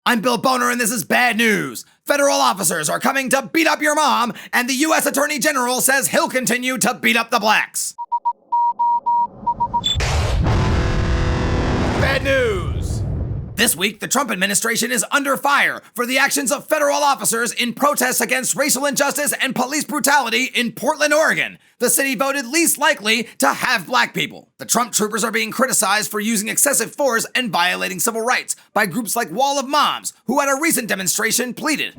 I'm Bill Boner, and this is bad news. Federal officers are coming to beat up your mom, and the U.S. Attorney General says he'll continue to beat up the blacks. Bad news. This week, the Trump administration is under fire for the actions of federal officers in protests against racial injustice and police brutality in Portland, Oregon, the city voted least likely to have black people. The Trump troopers are being criticized for using excessive force and violating civil rights by groups like Wall of Moms, who at a recent demonstration pleaded.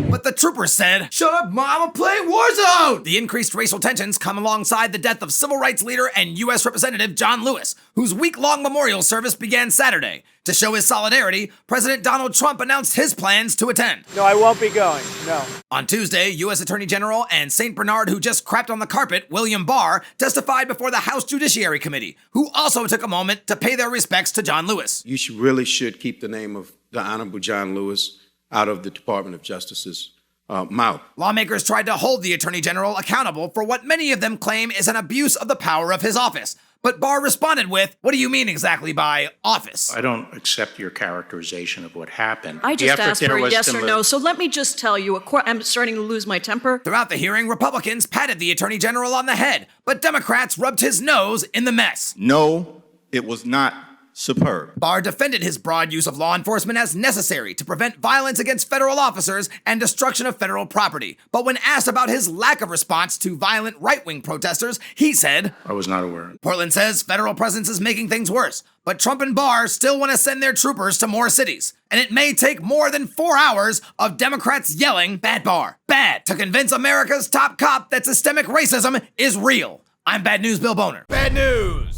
But the troopers said, "Shut up, Mom, I'm playing Warzone!" The increased racial tensions come alongside the death of civil rights leader and U.S. Representative John Lewis, whose week-long memorial service began Saturday. To show his solidarity, President Donald Trump announced his plans to attend. No, I won't be going, no. On Tuesday, U.S. Attorney General and St. Bernard who just crapped on the carpet, William Barr, testified before the House Judiciary Committee, who also took a moment to pay their respects to John Lewis. You really should keep the name of the Honorable John Lewis out of the Department of Justice's mouth. Lawmakers tried to hold the Attorney General accountable for what many of them claim is an abuse of the power of his office. But Barr responded with, "What do you mean exactly by office?" I don't accept your characterization of what happened. I just asked for a yes or no, so let me just tell you, I'm starting to lose my temper. Throughout the hearing, Republicans patted the Attorney General on the head, but Democrats rubbed his nose in the mess. No, it was not superb. Barr defended his broad use of law enforcement as necessary to prevent violence against federal officers and destruction of federal property. But when asked about his lack of response to violent right-wing protesters, he said, I was not aware. Portland says federal presence is making things worse, but Trump and Barr still want to send their troopers to more cities. And it may take more than 4 hours of Democrats yelling, "Bad Barr, bad," to convince America's top cop that systemic racism is real. I'm Bad News Bill Boner. Bad news!